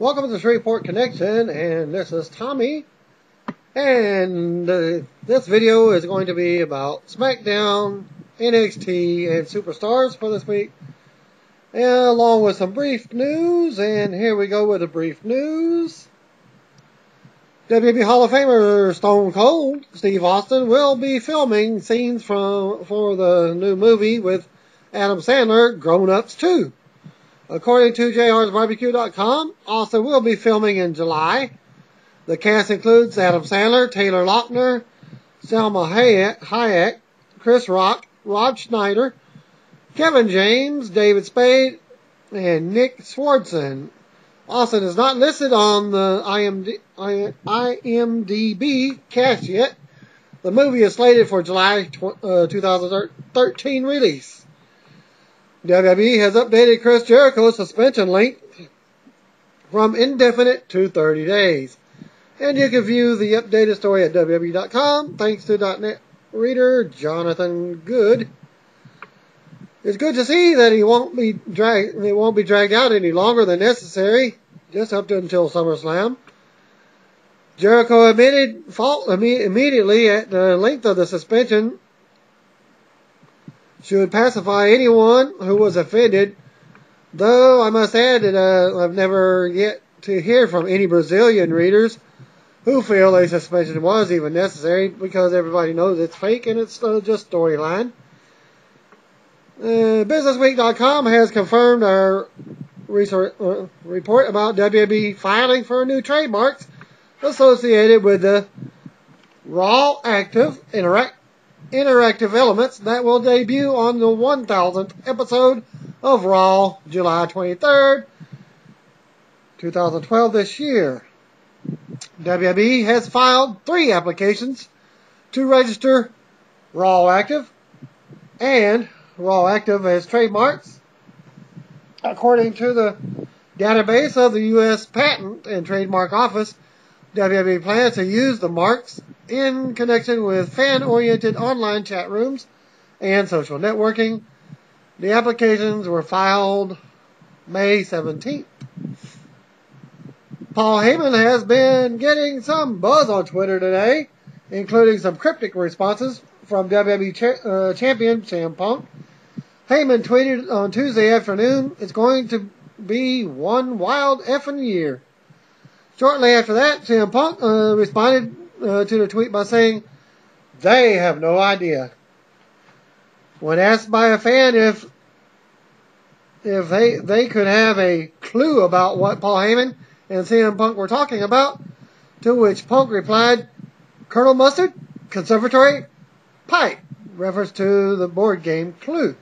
Welcome to the Shreveport Connection, and this is Tommy. And this video is going to be about SmackDown, NXT, and Superstars for this week, and along with some brief news. And here we go with the brief news. WWE Hall of Famer Stone Cold Steve Austin will be filming scenes for the new movie with Adam Sandler, Grown Ups 2. According to JR'sBarbecue.com, Austin will be filming in July. The cast includes Adam Sandler, Taylor Lautner, Selma Hayek, Chris Rock, Rob Schneider, Kevin James, David Spade, and Nick Swardson. Austin is not listed on the IMDb cast yet. The movie is slated for July 2013 release. WWE has updated Chris Jericho's suspension length from indefinite to 30 days. And you can view the updated story at WWE.com thanks to .net reader Jonathan Good. It's good to see that it won't be dragged out any longer than necessary, just up until SummerSlam. Jericho admitted fault immediately at the length of the suspension should pacify anyone who was offended, though I must add that I've never yet to hear from any Brazilian readers who feel a suspension was even necessary, because everybody knows it's fake and it's just storyline. BusinessWeek.com has confirmed our report about WWE filing for new trademarks associated with the Raw Active interactive elements that will debut on the 1000th episode of Raw, July 23rd, 2012 this year. WWE has filed 3 applications to register Raw Active and Raw Active as trademarks. According to the database of the U.S. Patent and Trademark Office, WWE plans to use the marks in connection with fan-oriented online chat rooms and social networking. The applications were filed May 17th. Paul Heyman has been getting some buzz on Twitter today, including some cryptic responses from WWE champion CM Punk. Heyman tweeted on Tuesday afternoon, "It's going to be one wild effing year." Shortly after that, CM Punk responded to the tweet by saying, "They have no idea." When asked by a fan if they could have a clue about what Paul Heyman and CM Punk were talking about, to which Punk replied, "Colonel Mustard, Conservatory, Pipe," reference to the board game Clue.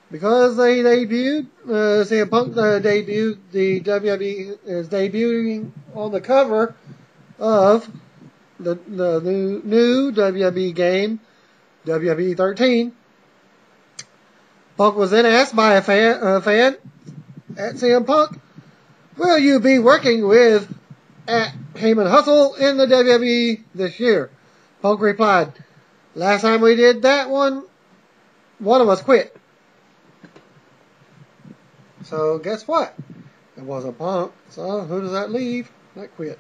Because they debuted, CM Punk debuted, the WWE is debuting on the cover of the new WWE game, WWE 13. Punk was then asked by a fan at CM Punk, "Will you be working with at Heyman Hustle in the WWE this year?" Punk replied, "Last time we did that one of us quit." So guess what? It wasn't Punk. So who does that leave? That quit.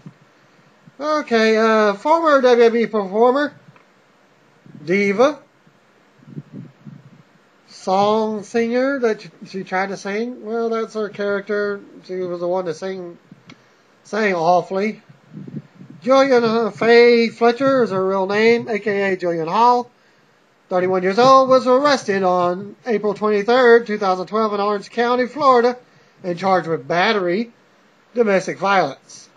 Okay, former WWE performer, diva, song singer that she tried to sing. Well, that's her character. She was the one that sang awfully. Jillian Faye Fletcher is her real name, aka Jillian Hall. 31 years old, was arrested on April 23rd, 2012 in Orange County, Florida, and charged with battery, domestic violence.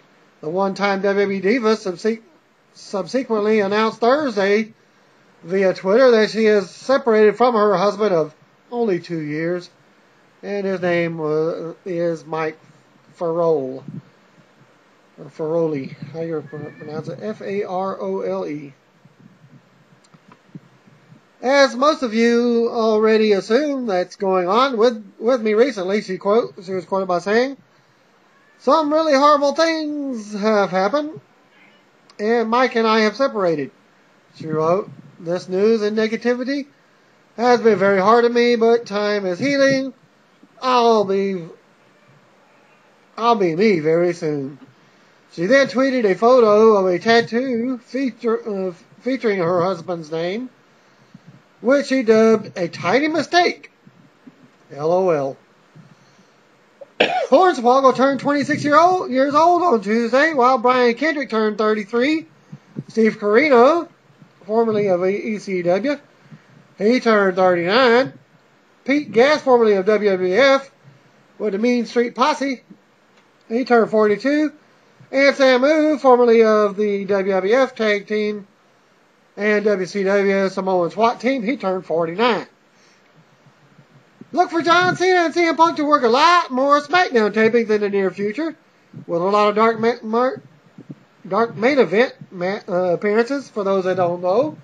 The one-time WWE diva subsequently announced Thursday via Twitter that she is separated from her husband of only 2 years, and his name is Mike Farole. Farole, how you pronounce it? Farole. As most of you already assume that's going on with me recently, she was quoted by saying, "Some really horrible things have happened, and Mike and I have separated." She wrote, "This news and negativity has been very hard on me, but time is healing. I'll be I'll be me very soon. She then tweeted a photo of a tattoo featuring her husband's name, which she dubbed a tiny mistake. LOL. Hornswoggle turned 26 years old on Tuesday, while Brian Kendrick turned 33. Steve Corino, formerly of ECW, he turned 39. Pete Gas, formerly of WWF, with the Mean Street Posse, he turned 42. And Samu, formerly of the WWF Tag Team and WCW Samoan SWAT Team, he turned 49. Look for John Cena and CM Punk to work a lot more SmackDown tapings in the near future, with a lot of dark main event appearances. For those that don't know,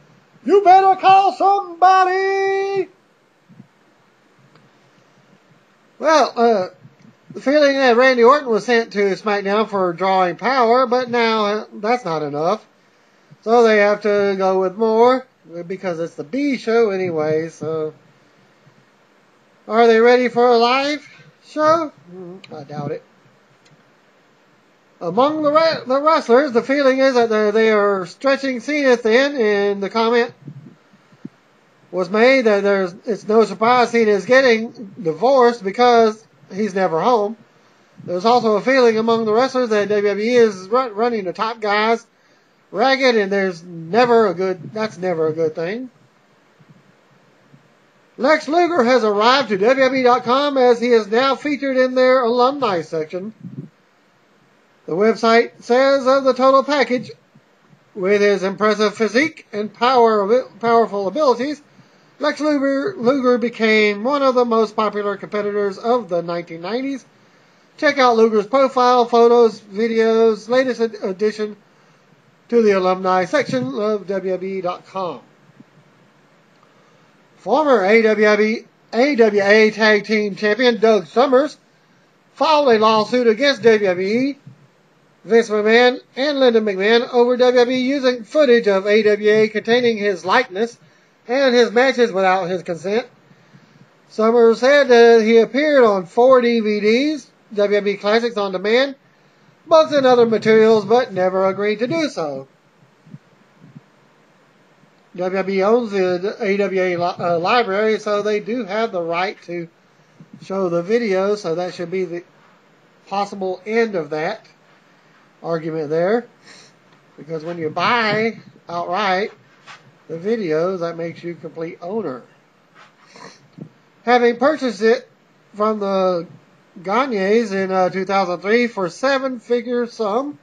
you better call somebody. Well, the feeling that Randy Orton was sent to SmackDown for drawing power, but now that's not enough. So they have to go with more, because it's the B show anyway, so. Are they ready for a live show? I doubt it. Among the wrestlers, the feeling is that they are stretching Cena thin, and the comment was made that it's no surprise Cena is getting divorced because he's never home. There's also a feeling among the wrestlers that WWE is running the top guys ragged, and that's never a good thing. Lex Luger has arrived to WWE.com, as he is now featured in their alumni section. The website says of the total package, with his impressive physique and powerful abilities, Lex Luger became one of the most popular competitors of the 1990s. Check out Luger's profile, photos, videos, latest addition to the alumni section of WWE.com. Former AWA Tag Team Champion Doug Summers filed a lawsuit against WWE, Vince McMahon, and Linda McMahon over WWE using footage of AWA containing his likeness and his matches without his consent. Summers said that he appeared on 4 DVDs, WWE Classics on Demand, books and other materials, but never agreed to do so. WWE owns the AWA library, so they do have the right to show the video, so that should be the possible end of that argument there. Because when you buy outright the videos, that makes you complete owner. Having purchased it from the Gagnes in 2003 for 7-figure sum,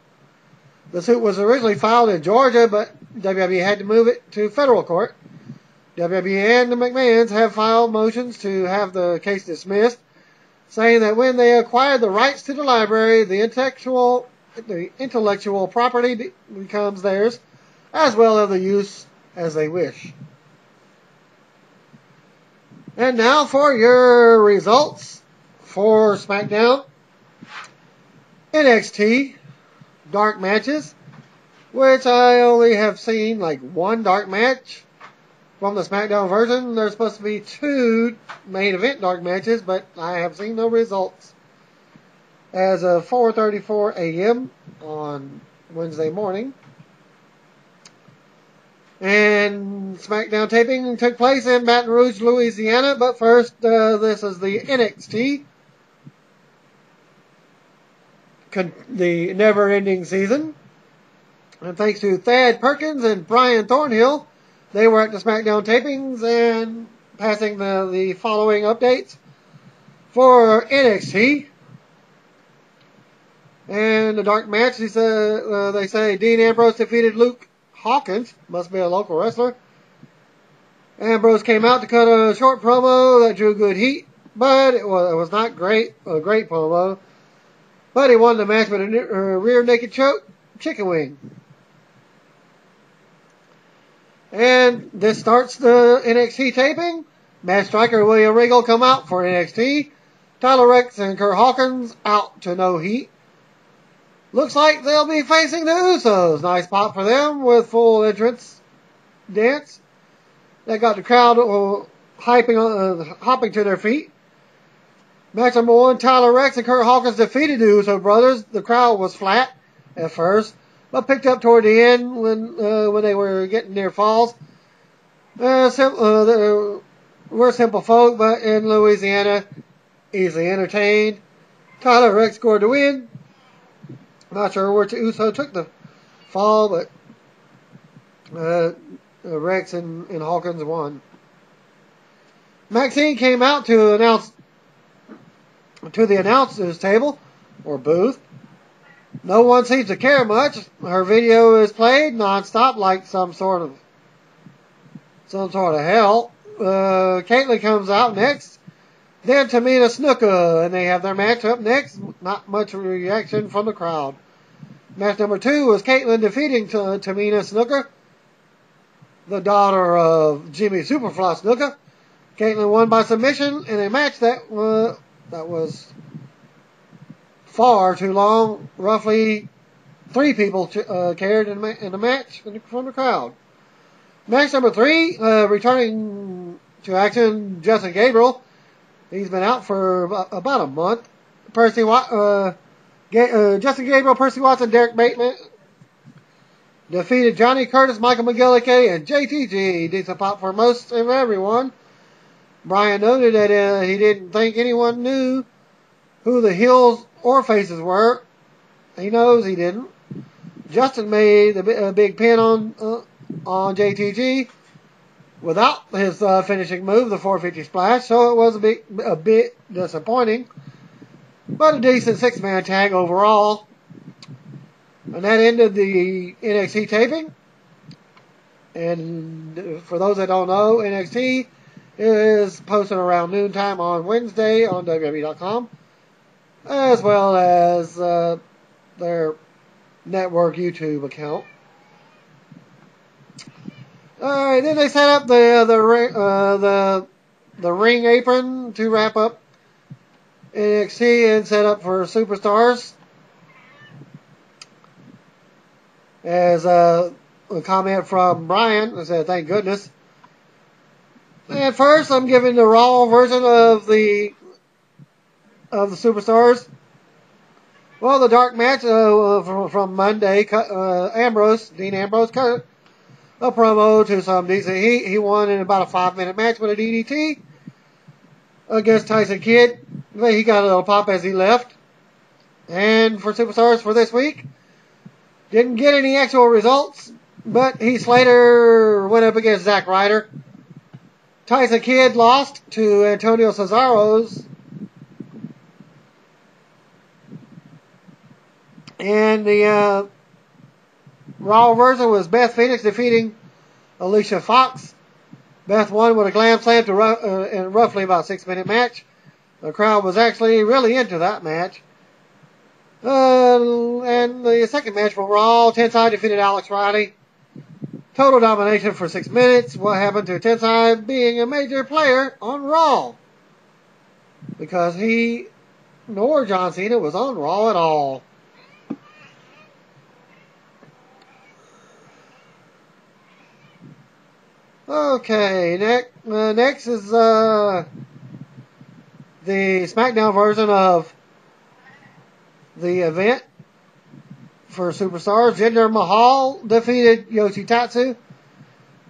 the suit was originally filed in Georgia, but WWE had to move it to federal court. WWE and the McMahons have filed motions to have the case dismissed, saying that when they acquired the rights to the library, the intellectual property becomes theirs, as well as the use as they wish. And now for your results for SmackDown. NXT dark matches, which I only have seen like one dark match from the SmackDown version. There's supposed to be 2 main event dark matches, but I have seen no results as of 4:34 a.m. on Wednesday morning. And SmackDown taping took place in Baton Rouge, Louisiana. But first, this is the NXT, the never-ending season. And thanks to Thad Perkins and Brian Thornhill, they were at the SmackDown tapings and passing the following updates for NXT. And the dark match, they say Dean Ambrose defeated Luke Hawkins, must be a local wrestler. Ambrose came out to cut a short promo that drew good heat, but it was not a great promo. But he won the match with a rear naked choke, chicken wing. And this starts the NXT taping. Matt Striker and William Regal come out for NXT. Tyler Rex and Kurt Hawkins out to no heat. Looks like they'll be facing the Usos. Nice pop for them with full entrance dance. That got the crowd hopping to their feet. Match number 1, Tyler Rex and Kurt Hawkins defeated the Uso brothers. The crowd was flat at first, but picked up toward the end when they were getting near falls. We're simple folk, but in Louisiana, easily entertained. Tyler Rex scored the win. Not sure which Uso took the fall, but Rex and Hawkins won. Maxine came out to announce to the announcers table or booth. No one seems to care much. Her video is played nonstop like some sort of hell. Caitlyn comes out next. Then Tamina Snuka, and they have their match up next. Not much reaction from the crowd. Match number 2 was Caitlyn defeating Tamina Snuka, the daughter of Jimmy Superfly Snuka. Caitlyn won by submission in a match that was far too long. Roughly 3 people cared in the match from the crowd. Match number 3, returning to action, Justin Gabriel. He's been out for about a month. Justin Gabriel, Percy Watson, Derek Bateman defeated Johnny Curtis, Michael McGillicuddy, and JTG. Decent pop for most of everyone. Brian noted that he didn't think anyone knew who the heels or faces were. He knows he didn't. Justin made a big pin on JTG without his finishing move, the 450 splash, so it was a bit disappointing. But a decent 6-man tag overall. And that ended the NXT taping. And for those that don't know, NXT is posted around noontime on Wednesday on www.com, as well as their network YouTube account. Alright, then they set up the ring apron to wrap up NXT and set up for Superstars. As a comment from Brian, I said, thank goodness. And first, I'm giving the Raw version of the Superstars. Well, the dark match from Monday, Dean Ambrose cut a promo to some decent heat. He won in about a 5-minute match with a DDT against Tyson Kidd. He got a little pop as he left. And for Superstars for this week, didn't get any actual results, but Heath Slater went up against Zack Ryder. Tyson Kidd lost to Antonio Cesaro's. And the Raw version was Beth Phoenix defeating Alicia Fox. Beth won with a glam slam in roughly about a 6-minute match. The crowd was actually really into that match. And the second match from Raw, Tensai defeated Alex Riley. Total domination for 6 minutes. What happened to Tensai being a major player on Raw? Because he nor John Cena was on Raw at all. Okay, next is the SmackDown version of the event for Superstars. Jinder Mahal defeated Yoshitatsu.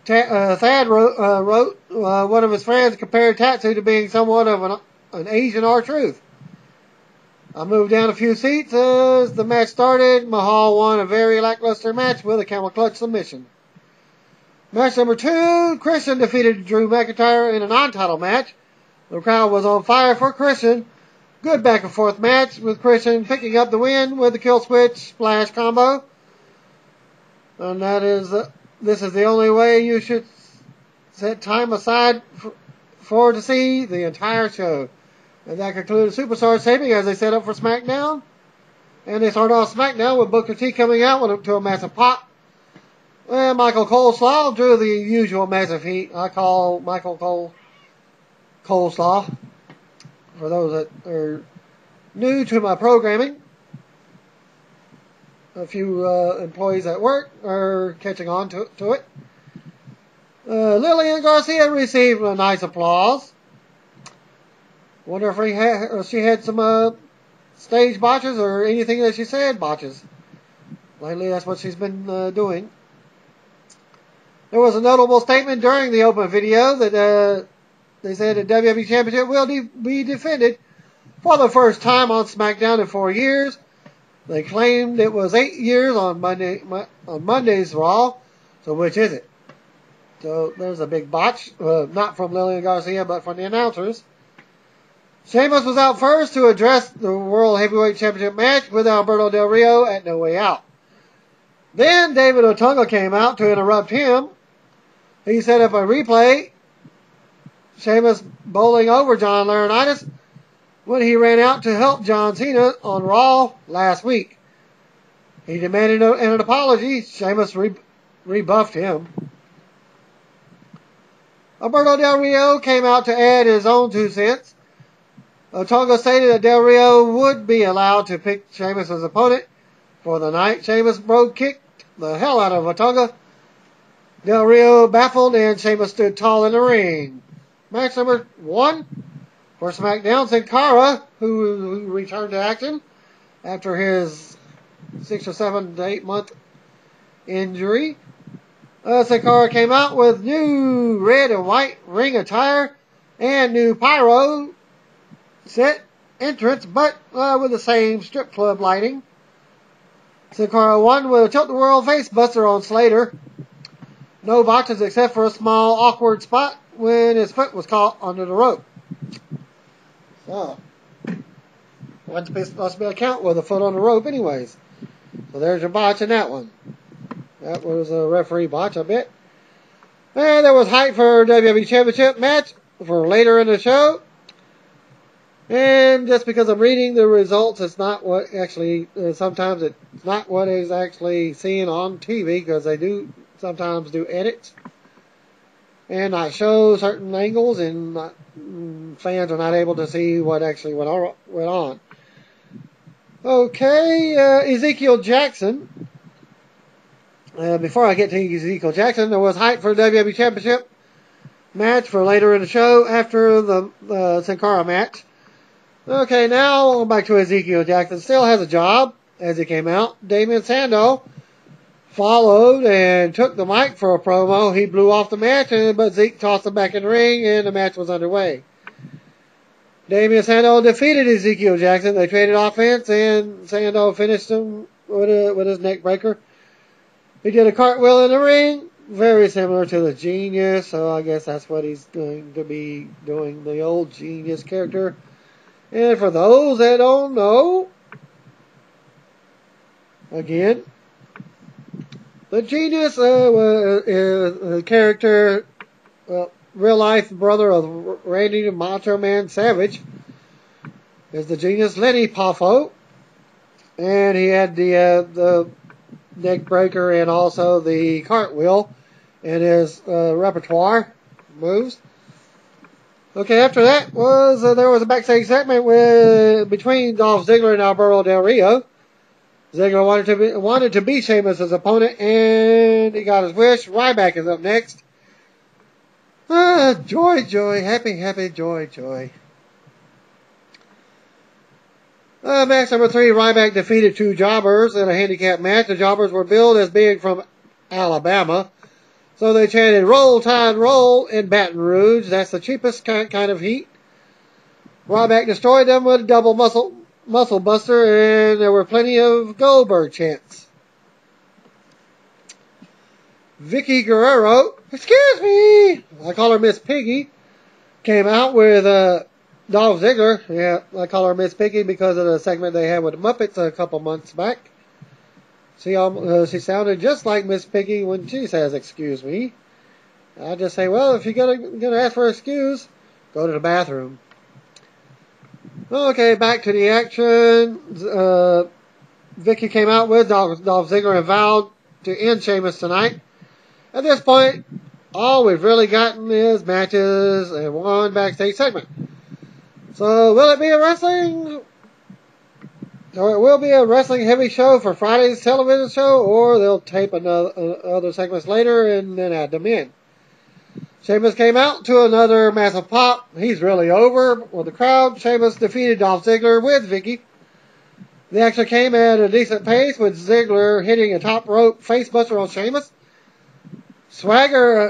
Thad wrote one of his friends compared Tatsu to being somewhat of an Asian R-Truth. I moved down a few seats as the match started. Mahal won a very lackluster match with a camel clutch submission. Match number 2, Christian defeated Drew McIntyre in a non-title match. The crowd was on fire for Christian. Good back and forth match with Christian picking up the win with the kill switch splash combo. And this is the only way you should set time aside to see the entire show. And that concludes Superstars taping as they set up for SmackDown. And they start off SmackDown with Booker T coming out to a massive pop. And Michael Coleslaw drew the usual massive heat. I call Michael Coleslaw. For those that are new to my programming, a few employees at work are catching on to it. Lillian Garcia received a nice applause. Wonder if she had some stage botches or anything that she said botches. Lately, that's what she's been doing. There was a notable statement during the open video that they said the WWE Championship will be defended for the first time on SmackDown in 4 years. They claimed it was 8 years on Monday's Raw. So which is it? So there's a big botch, not from Lillian Garcia, but from the announcers. Sheamus was out first to address the World Heavyweight Championship match with Alberto Del Rio at No Way Out. Then David Otunga came out to interrupt him. He set up a replay, Sheamus bowling over John Laurinaitis when he ran out to help John Cena on Raw last week. He demanded an apology. Sheamus rebuffed him. Alberto Del Rio came out to add his own 2 cents. Otunga stated that Del Rio would be allowed to pick Sheamus' opponent for the night. Sheamus Bro kicked the hell out of Otunga. Del Rio baffled and Sheamus stood tall in the ring. Match number 1 for SmackDown. Sin Cara, who returned to action after his 6 or 7 to 8 month injury. Sin Cara came out with new red and white ring attire and new pyro set entrance, but with the same strip club lighting. Sin Cara won with a tilt-the-world face buster on Slater. No botches except for a small awkward spot when his foot was caught under the rope. So, wasn't supposed to be a count with a foot on the rope anyways. So there's your botch in that one. That was a referee botch, I bet. And there was hype for WWE Championship match for later in the show. And just because I'm reading the results, it's not what actually, sometimes it's not what is actually seen on TV, because they do sometimes do edits and not show certain angles, and fans are not able to see what actually went on. Okay, Ezekiel Jackson. Before I get to Ezekiel Jackson, there was hype for the WWE Championship match for later in the show after the Sin Cara match. Okay, now back to Ezekiel Jackson. Still has a job as he came out. Damien Sandow followed and took the mic for a promo. He blew off the match, but Zeke tossed him back in the ring, and the match was underway. Damien Sandow defeated Ezekiel Jackson. They traded offense, and Sandow finished him with his neck breaker. He did a cartwheel in the ring, very similar to the Genius, so I guess that's what he's going to be doing, the old Genius character. And for those that don't know, again, the Genius is a character, real life brother of Randy the Macho Man Savage, is the Genius Lenny Poffo. And he had the neck breaker and also the cartwheel in his repertoire moves. Okay, after that was there was a backstage segment between Dolph Ziggler and Alberto Del Rio. Ziggler wanted to be Sheamus' opponent, and he got his wish. Ryback is up next. Joy, happy, joy. Match number 3, Ryback defeated 2 jobbers in a handicap match. The jobbers were billed as being from Alabama, so they chanted "Roll Tide Roll" in Baton Rouge. That's the cheapest kind of heat. Ryback destroyed them with a double muscle buster, and there were plenty of Goldberg chants. Vicky Guerrero, excuse me, I call her Miss Piggy, came out with Dolph Ziggler. Yeah, I call her Miss Piggy because of the segment they had with the Muppets a couple months back. She sounded just like Miss Piggy when she says "excuse me." I just say, well, if you're gonna ask for an excuse, go to the bathroom. Okay, back to the action. Vicky came out with Dolph Ziggler and vowed to end Sheamus tonight. At this point, all we've really gotten is matches and one backstage segment. So, will it be a wrestling? Or it will be a wrestling heavy show for Friday's television show, or they'll tape other segments later and then add them in. Sheamus came out to another massive pop. He's really over with the crowd. Sheamus defeated Dolph Ziggler with Vicky. They actually came at a decent pace with Ziggler hitting a top rope facebuster on Sheamus.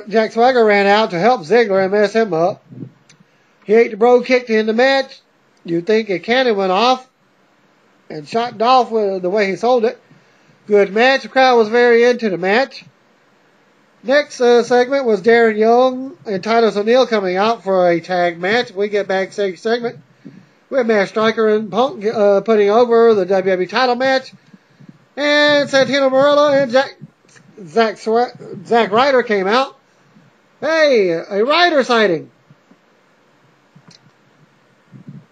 Jack Swagger ran out to help Ziggler and mess him up. He ate the bro kick to end the match. You'd think a cannon went off and shot Dolph with the way he sold it. Good match. The crowd was very into the match. Next segment was Darren Young and Titus O'Neil coming out for a tag match. We get backstage segment with Matt Striker and Punk putting over the WWE title match. And Santino Marella and Zack Ryder came out. Hey, a Ryder sighting.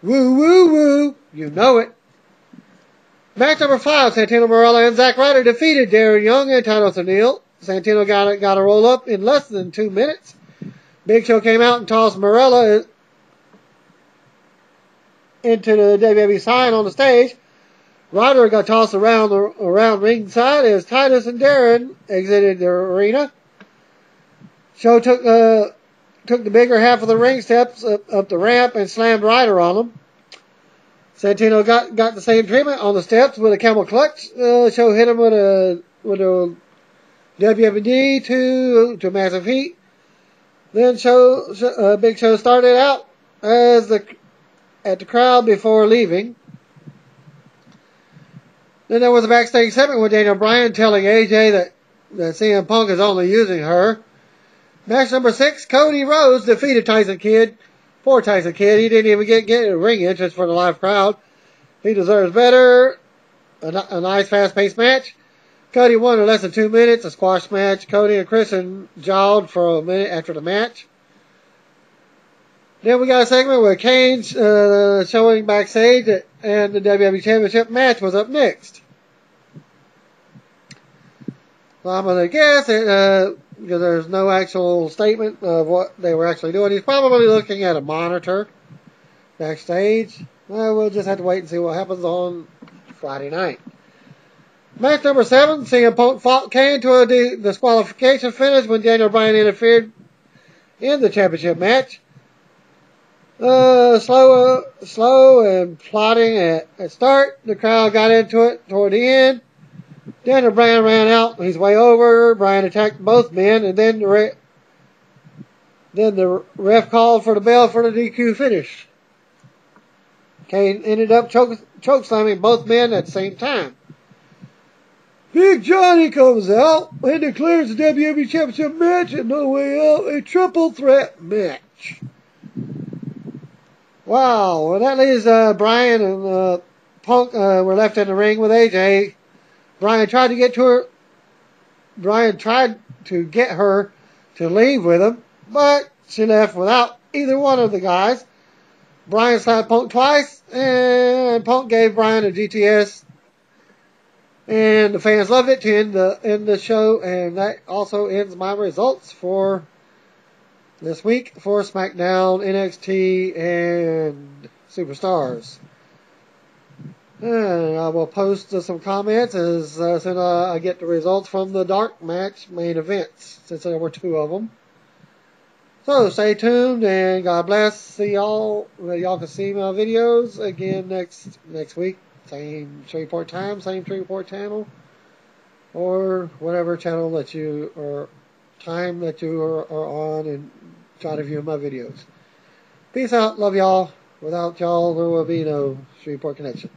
Woo, woo, woo. You know it. Match number 5, Santino Marella and Zack Ryder defeated Darren Young and Titus O'Neil. Santino got a roll up in less than 2 minutes. Big Show came out and tossed Marella into the WWE sign on the stage. Ryder got tossed around ringside as Titus and Darren exited the arena. Show took the bigger half of the ring steps up the ramp and slammed Ryder on them. Santino got the same treatment on the steps with a camel clutch. Show hit him with a WMV to massive heat. Then Big Show started out at the crowd before leaving. Then there was a backstage segment with Daniel Bryan telling AJ that CM Punk is only using her. Match number 6, Cody Rhodes defeated Tyson Kidd. Poor Tyson Kidd. He didn't even get a ring entrance for the live crowd. He deserves better. A nice fast-paced match. Cody won in less than 2 minutes, a squash match. Cody and Christian jawed for a minute after the match. Then we got a segment where Kane showing backstage and the WWE Championship match was up next. So I'm going to guess because there's no actual statement of what they were actually doing. He's probably looking at a monitor backstage. We'll just have to wait and see what happens on Friday night. Match number 7, CM Punk fought Kane to a disqualification finish when Daniel Bryan interfered in the championship match. Slow and plodding at start. The crowd got into it toward the end. Daniel Bryan ran out. He's way over. Bryan attacked both men, and then the ref called for the bell for the DQ finish. Kane ended up choke slamming both men at the same time. Big Johnny comes out and declares the WWE Championship match and no way out a triple threat match. Wow, well that leaves Bryan and Punk were left in the ring with AJ. Bryan tried to get her to leave with him, but she left without either one of the guys. Bryan slapped Punk twice, and Punk gave Bryan a GTS. And the fans loved it to end the show, and that also ends my results for this week for SmackDown, NXT, and Superstars. And I will post some comments as soon as I get the results from the dark match main events, since there were 2 of them. So stay tuned, and God bless. See y'all. Y'all can see my videos again next week. Same Shreveport time, same Shreveport channel, or whatever channel that you or time that you are on, and try to view my videos. Peace out. Love y'all. Without y'all, there will be no Shreveport connection.